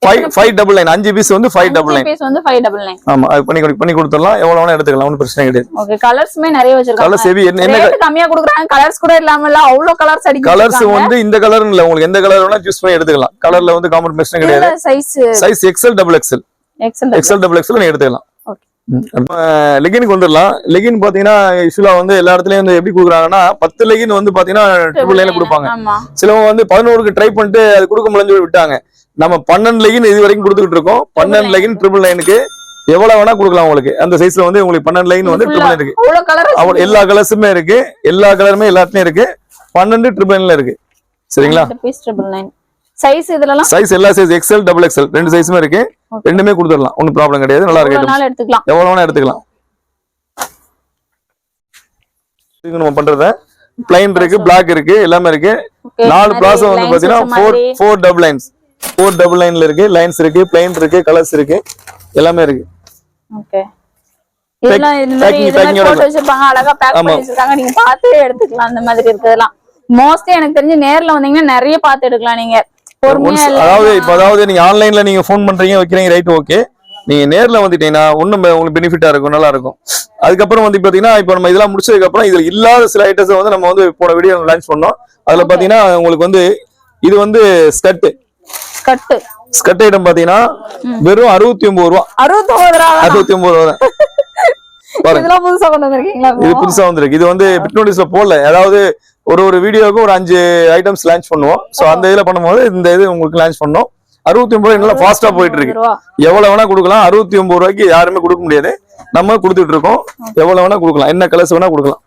599 5 பீஸ் வந்து 599. பீஸ் வந்து 599. ஆமா அது பண்ணி கொடுத்துறலாம். எவ்வளவு வேணா எடுத்துக்கலாம். ஒண்ணும் பிரச்சனை கிடையாது. ஓகே. கலர்ஸ்மே நிறைய வச்சிருக்காங்க. கலர்ஸ் ஹெவி என்ன கம்மியா கொடுக்குறாங்க. கலர்ஸ் கூட இல்லாம அவ்ளோ கலர்ஸ் அடிக்குது. கலர்ஸ் வந்து இந்த கலர் இல்ல. உங்களுக்கு எந்த கலர் வேணா சூஸ் பண்ணி எடுத்துக்கலாம். கலர்ல வந்து காம்ப்ரமைஸ் கிடையாது. சைஸ் XL XXL நீ எடுத்துக்கலாம். லெகினுக்கு வந்துடலாம். லெகின் பாத்தீங்கன்னா யூஸ்வலா வந்து எல்லா இடத்துலயும் வந்து எப்படி கொடுக்குறாங்கன்னா 10 லெகின் வந்து பாத்தீங்கன்னா 999 கொடுப்பாங்க. சிலவங்க வந்து 11க்கு ட்ரை பண்ணிட்டு அது கொடுக்க முடியல விட்டாங்க. நம்ம 12 லெகின் இது வரைக்கும் கொடுத்துக்கிட்டு இருக்கோம். 12 லெகின் 999க்கு எவ்வளவு வேணா கொடுக்கலாம் உங்களுக்கு. அந்த சைஸ்ல வந்து உங்களுக்கு 12 லெகின் வந்து 999 இருக்கு. எல்லா கலர்ஸுமே இருக்கு. எல்லா கலருமே எல்லாத்துலயும் இருக்கு. 12 999ல இருக்கு. சரிங்களா? சைஸ் இதெல்லாம் சைஸ் எல்லா சைஸ் XL XXL 2 சைஸுமே இருக்கு. ரெண்டுமே கொடுத்துடலாம். ஒன்னும் ப்ராப்ளம் கிடையாது. நல்லா இருக்கு. எவ்வளவு வேணா எடுத்துக்கலாம். நம்ம பண்றத பிளைன் இருக்கு, பிளாக் இருக்கு, எல்லாமே இருக்கு. 4 பிளாஸ் வந்து பாத்தீங்கன்னா 4 டபுள் லைன்ஸ் 499ல இருக்கு. லைன்ஸ் இருக்கு, பிளைன் இருக்கு, கலர்ஸ் இருக்கு, எல்லாமே இருக்கு. ஓகே. இதெல்லாம் போட்டு வச்சிருப்பாங்க. அழகா பேக் பண்ணி வச்சிருக்காங்க. நீங்க பார்த்து எடுத்துக்கலாம். அந்த மாதிரி இருக்குதெல்லாம் மோஸ்ட்லி எனக்கு தெரிஞ்சு நேர்ல வந்தீங்கன்னா நிறைய பார்த்து எடுக்கலாம். நீங்க அதாவது நீங்க ஆன்லைன்ல நீங்க போன் பண்றீங்க வைக்கிறீங்க ரைட் ஓகே. நீங்க நேர்ல வந்துட்டீங்கன்னா ஒண்ணும் உங்களுக்கு பெனிஃபிட்டா இருக்கும். நல்லா இருக்கும். அதுக்கப்புறம் வந்து பாத்தீங்கன்னா இப்ப நம்ம இதெல்லாம் முடிச்சதுக்கு அப்புறம் இதுல இல்லாத சில ஐட்டம்ஸ் வந்து நம்ம வந்து போன வீடியோ லான்ச் பண்ணோம். அதுல பாத்தீங்கன்னா உங்களுக்கு வந்து இது வந்து ஸ்கட் ஐட்டம் பாத்தீங்கன்னா வெறும் 69 ரூபா. 69 ரூபா தான். இது புதுசா வந்திருக்கு. இது வந்து பிட் நோட்டீஸ்ல போடல. அதாவது ஒரு வீடியோக்கு ஒரு 5 ஐட்டம்ஸ் லான்ச் பண்ணுவோம். சோ அந்த இதுல பண்ணும்போது இந்த இது உங்களுக்கு லான்ச் பண்ணோம். 69 நல்லா ஃபாஸ்டா போயிட்டு இருக்கு. எவ்வளவு வேணா கொடுக்கலாம். 69 ரூபாய்க்கு யாருமே கொடுக்க முடியாது. நம்ம கொடுத்துட்டு இருக்கோம். எவ்வளவு வேணா கொடுக்கலாம். என்ன கலர்ஸ் வேணா கொடுக்கலாம்.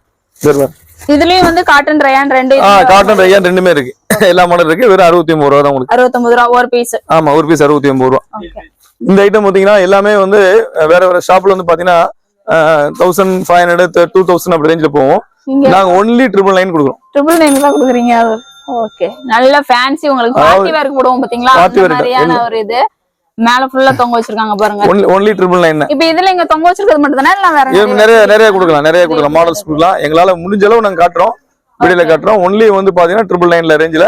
இதுலயும் வந்து காட்டன் ரயான் காட்டன் ரயான் ரெண்டுமே இருக்கு. எல்லா மாடல் இருக்கு. வெறும் 69 ரூபா தான் உங்களுக்கு. 69 ரூபா ஒரு பீஸ். ஆமா ஒரு பீஸ் 69 ரூபா. இந்த ஐட்டம் பாத்தீங்கன்னா எல்லாமே வந்து வேற ஷாப்ல வந்து பாத்தீங்கன்னா 1500 2000 அப்படி ரேஞ்சில போவோம். நாங்க ஒன்லி 999 கொடுக்குறோம். 999 தான் கொடுக்குறீங்க. ஓகே. நல்ல ஃபேன்சி உங்களுக்கு பார்ட்டி வேர்க்கு போடுவோம் பாத்தீங்களா? அந்த மாதிரியான ஒரு இது மேல ஃபுல்லா தொங்க வச்சிருக்காங்க பாருங்க. ஒன்லி 999. இப்போ இதுல இங்க தொங்க வச்சிருக்கிறது மட்டும் தானே இல்ல வேற நிறைய கொடுக்கலாம். மாடல்ஸ் கொடுக்கலாம். எங்களால முடிஞ்ச அளவு நாங்க காட்டுறோம். வீடியோல காட்டுறோம். ஒன்லி வந்து பாத்தீங்கன்னா 999 ரேஞ்சில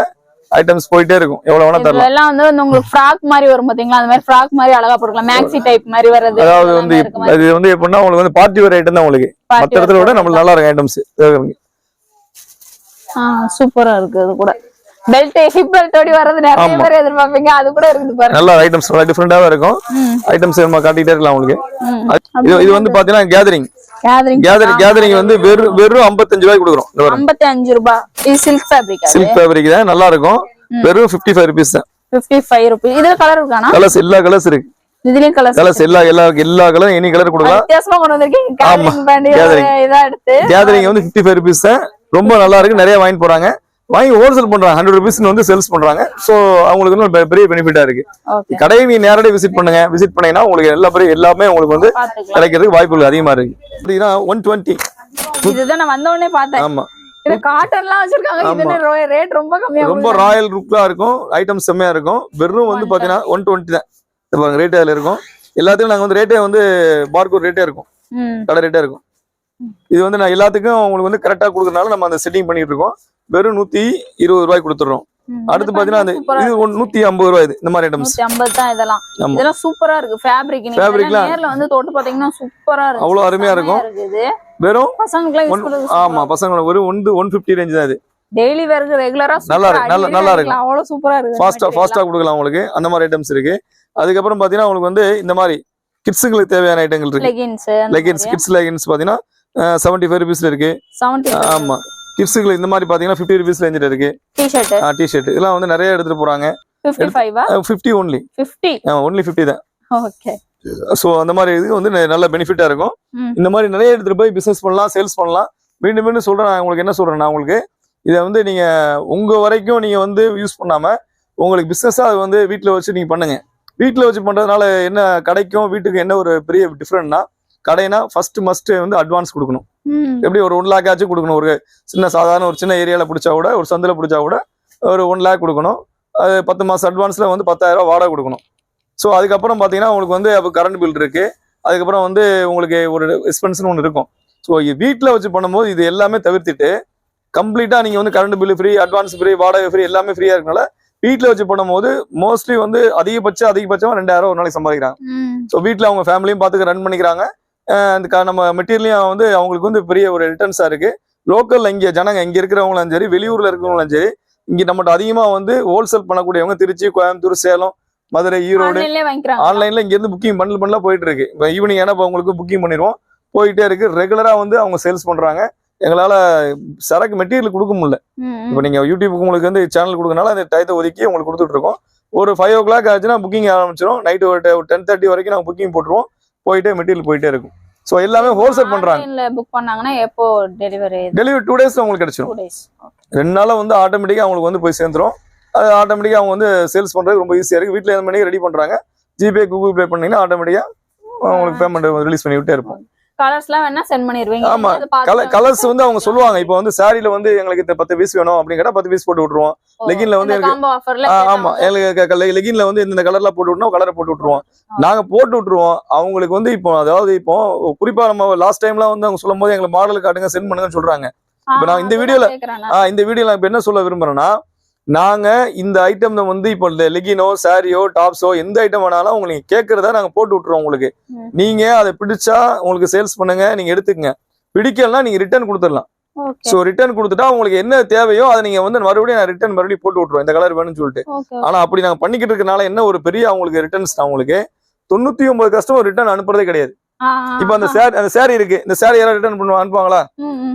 ஐட்டம்ஸ் போயிட்டே இருக்கும், எவ்வளவு வேணா தரலாம். இதெல்லாம் வந்து உங்களுக்கு ஃப்ராக் மாதிரி வரும் பாத்தீங்களா, அந்த மாதிரி ஃப்ராக் மாதிரி அழகா போட்டுக்கலாம், மேக்ஸி டைப் மாதிரி வர்றது. அதாவது வந்து இது வந்து எப்படின்னா உங்களுக்கு வந்து பார்ட்டி வேர் ஐட்டம் தான் உங்களுக்கு, மற்ற இடத்துல விட நம்மளுக்கு நல்லா இருக்கும் ஐட்டம்ஸ். சூப்பரா இருக்கு. இது கூட பெல்ட், ஹிப் பெல்ட் ஓடி வர்றது நிறைய பேர் எதிர்பார்ப்பீங்க, அது கூட இருக்குது பாருங்க. நல்ல ஐட்டம்ஸ், நல்லா டிஃபரெண்டாவே இருக்கும் ஐட்டம்ஸ். நம்ம காட்டிட்டே இருக்கலாம் உங்களுக்கு. இது வந்து பாத்தீங்கன்னா கேதரிங் வந்து வெறும் 55 ரூபாய்க்கு கொடுக்குறோம். 55 ரூபாய். இது சில்க் ஃபேப்ரிக் தான், நல்லா இருக்கும். வெறும் 55 rupees தான். 55 rupees. இதுல கலர் இருக்கானா? கலர்ஸ், எல்லா கலர்ஸ் இருக்கு. இதுலயும் கலர்ஸ் எல்லா கலரும் எனி கலர் கொடுக்கலாம். வித்தியாசமா கொண்டு வந்திருக்கீங்க. கேதரிங் வந்து 55 rupees தான். ரொம்ப நல்லா இருக்கு, நிறைய வாங்கி போறாங்க, வாங்கி ஹோல்சேல் பண்றாங்க. 100 rupees வந்து சேல்ஸ் பண்றாங்க. சோ அவங்களுக்கு பெரிய பெனிஃபிட்டா இருக்கு. கடையை நீ நேரடியாக விசிட் பண்ணீங்கன்னா உங்களுக்கு எல்லாமே உங்களுக்கு வந்து கிடைக்கிறதுக்கு வாய்ப்புகள் அதிகமா இருக்கு. அப்படின்னா 120. இதுதான் நான் வந்த உடனே பார்த்தேன். ஆமா, இது காட்டன்லாம் வச்சிருக்காங்க. இது ரேட் ரொம்ப கம்மியா, ரொம்ப ராயல் லுக்கா இருக்கும். ஐட்டம்ஸ் செம்மையா இருக்கும். வெறும் வந்து பாத்தீங்கன்னா 120 தான். பாருங்க ரேட் அதுல இருக்கும். எல்லாத்துக்கும் நாங்க வந்து ரேட்டே வந்து பார்கோட் ரேட்டே இருக்கும், கடை ரேட்டே இருக்கும். இது வந்து நான் எல்லாத்துக்கும் உங்களுக்கு வந்து கரெக்டா கொடுக்கறதுனால நம்ம அந்த செட்டிங் பண்ணிட்டு இருக்கோம். வெறும் 120 ரூபாய்க்கு கொடுத்துறோம். அடுத்து பாத்தீங்கன்னா இது 150 ரூபாய். இந்த மாதிரி ஐட்டம்ஸ் 150 தான். இதெல்லாம் சூப்பரா இருக்கு. ஃபேப்ரிக்லாம் நேர்ல வந்து தொட்டு பாத்தீங்கன்னா சூப்பரா இருக்கு, அவ்வளவு அருமையா இருக்கும். வெறும் பசங்களுக்கு ஆமா, பசங்களுக்கு ஒரு 150 ரேஞ்ச் தான். இது டெய்லி வேருக்கு ரெகுலரா நல்லா இருக்கு, அவ்வளவு சூப்பரா இருக்கு. ஃபாஸ்டா கொடுக்கலாம் உங்களுக்கு. அந்த மாதிரி ஐட்டம்ஸ் இருக்கு. அதுக்கப்புறம் பாத்தீங்கன்னா உங்களுக்கு வந்து இந்த மாதிரி கிட்ஸுங்களுக்கு தேவையான ஐட்டங்கள் இருக்கு. லெகின்ஸ் கிட்ஸ் லெகின்ஸ் பாத்தீங்கன்னா 75 rupeesல இருக்கு. ஆமா, கிட்ஸுக்கு இந்த மாதிரி பாத்தீங்கன்னா 50 rupees ரேஞ்சில இருக்கு. டி-ஷர்ட் இதெல்லாம் வந்து நிறைய எடுத்துட்டு போறாங்க. 50 only 50 தான். ஓகே. சோ அந்த மாதிரி இது வந்து நல்ல பெனிஃபிட்டா இருக்கும். இந்த மாதிரி நிறைய எடுத்துட்டு போய் பிசினஸ் பண்ணலாம், சேல்ஸ் பண்ணலாம். மீண்டும் சொல்றேன், நான் உங்களுக்கு என்ன சொல்றேன்னா, உங்களுக்கு இதை வந்து நீங்க உங்க வரைக்கும் நீங்க வந்து யூஸ் பண்ணாம உங்களுக்கு பிசினஸா அது வந்து வீட்டுல வச்சு நீங்க பண்ணுங்க. வீட்டுல வச்சு பண்றதுனால என்ன கிடைக்கும், வீட்டுக்கு என்ன ஒரு பெரிய டிஃபரெண்ட்னா, கடைனா ஃபர்ஸ்ட் மஸ்ட் வந்து அட்வான்ஸ் கொடுக்கணும். எப்படி ஒரு 1 lakh ஆச்சும் கொடுக்கணும். ஒரு சாதாரண ஒரு சின்ன ஏரியால பிடிச்சா கூட, ஒரு சந்தில பிடிச்சா கூட ஒரு 1 lakh கொடுக்கணும். அது 10 மாசம் அட்வான்ஸ்ல வந்து 10,000 ரூபாய் வாடகை கொடுக்கணும். ஸோ அதுக்கப்புறம் பார்த்தீங்கன்னா உங்களுக்கு வந்து அப்போ கரண்ட் பில் இருக்கு. அதுக்கப்புறம் வந்து உங்களுக்கு ஒரு எக்ஸ்பென்ஸ்னு ஒன்று இருக்கும். ஸோ வீட்டில் வச்சு பண்ணும்போது இது எல்லாமே தவிர்த்துட்டு கம்ப்ளீட்டா நீங்க வந்து current bill free, advance free, வாடகை ஃப்ரீ, எல்லாமே ஃப்ரீயா இருக்கனால வீட்டுல வச்சு பண்ணும்போது மோஸ்ட்லி வந்து அதிகபட்சமா 2000 ஒரு நாளைக்கு சம்பாதிக்கிறாங்க. ஸோ வீட்டுல அவங்க ஃபேமிலியும் பார்த்துக்க ரன் பண்ணிக்கிறாங்க. நம்ம மெட்டீரியலையும் வந்து அவங்களுக்கு வந்து பெரிய ஒரு ரிட்டர்ன்ஸா இருக்கு. லோக்கல்ல இங்க ஜனங்க இங்க இருக்கிறவங்களும் சரி, வெளியூர்ல இருக்கிறவங்களும் சரி, இங்க நம்மகிட்ட அதிகமா வந்து ஹோல்சேல் பண்ணக்கூடியவங்க திருச்சி, கோயம்புத்தூர், சேலம், மதுரை, ஈரோடு ஆன்லைன்ல இங்க இருந்து புக்கிங் பண்ணலாம் போயிட்டு இருக்கு. இப்போ ஈவினிங் ஏன்னா உங்களுக்கு புக்கிங் பண்ணிடுவோம், போயிட்டே இருக்கு. ரெகுலரா வந்து அவங்க சேல்ஸ் பண்றாங்க. எங்களால சரக்கு மெட்டீரியல் கொடுக்க முடியல. இப்போ நீங்க யூடியூபுக்கு உங்களுக்கு வந்து சேனல் கொடுக்கறனால அந்த டயத்தை ஒதுக்கி உங்களுக்கு கொடுத்துட்டு இருக்கோம். ஒரு 5 o'clock ஆச்சுன்னா புக்கிங் ஆரம்பிச்சிடும். நைட்டு ஒரு 10:30 வரைக்கும் நாங்கள் புக்கிங் போட்டுருவோம். போயிட்டே மெட்டீரியல் போயிட்டே இருக்கும். ஸோ எல்லாமே ஹோல்சேல் பண்றாங்க. புக் பண்ணாங்கன்னா எப்போ டெலிவரி 2 days உங்களுக்கு கிடைச்சிடும். 2 நாள வந்து ஆட்டோமேட்டிக்கா அவங்களுக்கு வந்து போய் சேர்ந்துரும். அது ஆட்டோமேட்டிக்கா அவங்க வந்து சேல்ஸ் பண்றது ரொம்ப ஈஸியா இருக்கு. வீட்டுல எந்த மணிக்கு ரெடி பண்றாங்க. ஜிபே, கூகுள் பே பண்ணீங்கன்னா ஆட்டோமேட்டிக்கா உங்களுக்கு பேமெண்ட் ரிலீஸ் பண்ணி விட்டே இருப்போம். கலர்ஸ்லாம் வேணா சென்ட் பண்ணிடுவீங்க. ஆமா, கலர்ஸ் வந்து அவங்க சொல்லுவாங்க. இப்போ வந்து சாரில வந்து எங்களுக்கு 10 பீஸ் வேணும் அப்படிங்கறத 10 பீஸ் போட்டு விட்டுருவோம். லெகின்ல வந்து ஆமா, எங்களுக்கு லெகின்ல வந்து இந்த கலர்ல போட்டு விட்டோம், கலரை போட்டு விட்டுருவோம். நாங்க போட்டு விட்டுருவோம். அவங்களுக்கு வந்து இப்போ அதாவது இப்போ குறிப்பா நம்ம லாஸ்ட் டைம்லாம் வந்து அவங்க சொல்லும் போது எங்களுக்கு மாடல் காட்டுங்க, சென்ட் பண்ணுங்கன்னு சொல்றாங்க. இப்ப நான் இந்த வீடியோல இப்ப என்ன சொல்ல விரும்புறேன்னா, நாங்க இந்த ஐட்டம் வந்து இப்போ லெகினோ, சாரியோ, டாப்ஸோ எந்த ஐட்டம் வேணாலும் உங்களுக்கு கேட்கறத நாங்க போட்டு விட்டுருவோம். உங்களுக்கு நீங்க அதை பிடிச்சா உங்களுக்கு சேல்ஸ் பண்ணுங்க, நீங்க எடுத்துக்கங்க. பிடிக்கலன்னா நீங்க ரிட்டர்ன் கொடுத்துடலாம். சோ ரிட்டர்ன் கொடுத்துட்டா உங்களுக்கு என்ன தேவையோ அதை நீங்க வந்து மறுபடியும் போட்டு விட்டுருவோம், இந்த கலர் வேணும்னு சொல்லிட்டு. ஆனா அப்படி நாங்க பண்ணிக்கிட்டு இருக்கனால என்ன ஒரு பெரிய அவங்களுக்கு ரிட்டர்ன்ஸ், அவங்களுக்கு 99 கஸ்டமர் ரிட்டர்ன் அனுப்புறதே கிடையாது. இப்ப அந்த சாரி இருக்கு, இந்த சாரி யாராவது ரிட்டர்ன் அனுப்புவாங்களா?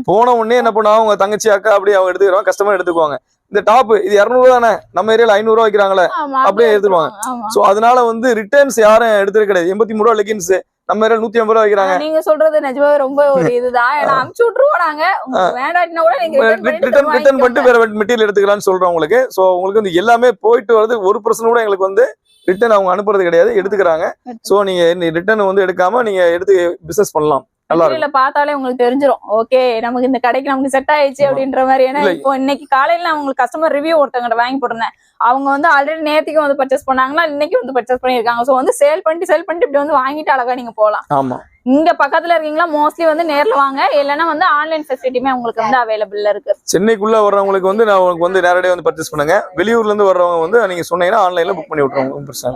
போன உடனே என்ன பண்ணுவாங்க, அவங்க தங்கச்சி, அக்கா அப்படி அவங்க எடுத்துக்கிறாங்க, கஸ்டமர் எடுத்துக்குவாங்க. இந்த டாப் இது 200 தானே, நம்ம ஏரியால 500 வைக்கிறாங்களே, அப்படியே எடுத்துருவாங்க. சோ அதனால வந்து ரிட்டர்ன்ஸ் யாரும் எடுத்துக்க கிடையாது. 83 ரூபா லெகின்ஸ் நம்ம ஏரியால 150 ரூபா வைக்கிறாங்க. நீங்க சொல்றது நிஜமாவே ரொம்ப ஒரு இதுதான். அனுப்பிச்சு விட்டுருவோம் நாங்க, வேண்டாட்டினா கூட நீங்க ரிட்டர்ன் பண்ணிட்டு வேற மெட்டீரியல் எடுத்துக்கலாம்னு சொல்றோம் உங்களுக்கு. சோ உங்களுக்கு வந்து எல்லாமே போயிட்டு வருது. 1% கூட எங்களுக்கு வந்து ரிட்டர்ன் அவங்க அனுப்புறது கிடையாது, எடுத்துக்கிறாங்க. சோ நீங்க ரிட்டர்ன் வந்து எடுக்காம நீங்க எடுத்து பிசினஸ் பண்ணலாம். பார்த்தாலே உங்களுக்கு தெரிஞ்சிடும், ஓகே நமக்கு இந்த கடைக்கு நமக்கு செட் ஆயிடுச்சு அப்படின்ற மாதிரி. ஏன்னா இப்போ இன்னைக்கு காலையில அவங்களுக்கு கஸ்டமர் ரிவ்யூ ஒருத்தவங்க வாங்கி போட்டிருந்தேன். அவங்க வந்து ஆல்ரெடி நேற்றுக்கு வந்து பர்ச்சேஸ் பண்ணாங்களா, இன்னைக்கு வந்து பர்ச்சேஸ் பண்ணிருக்காங்க. சோ வந்து சேல் பண்ணிட்டு இப்படி வந்து வாங்கிட்டு அழகா நீங்க போகலாம். ஆமா, இங்க பக்கத்துல இருக்கீங்களா மோஸ்ட்லி வந்து நேர்ல வாங்க, இல்லைன்னா வந்து ஆன்லைன் ஃபெசிலிட்டியுமே உங்களுக்கு வந்து அவைலபிள்ல இருக்கு. சென்னைக்குள்ள வர்றவங்களுக்கு வந்து நான் உங்களுக்கு வந்து நேரடியாக வந்து பர்ச்சேஸ் பண்ணுங்க. வெளியூர்ல இருந்து வர்றவங்க வந்து நீங்க சொன்னீங்கன்னா ஆன்லைன்ல புக் பண்ணி விட்டுருவோம். பிரச்சனை.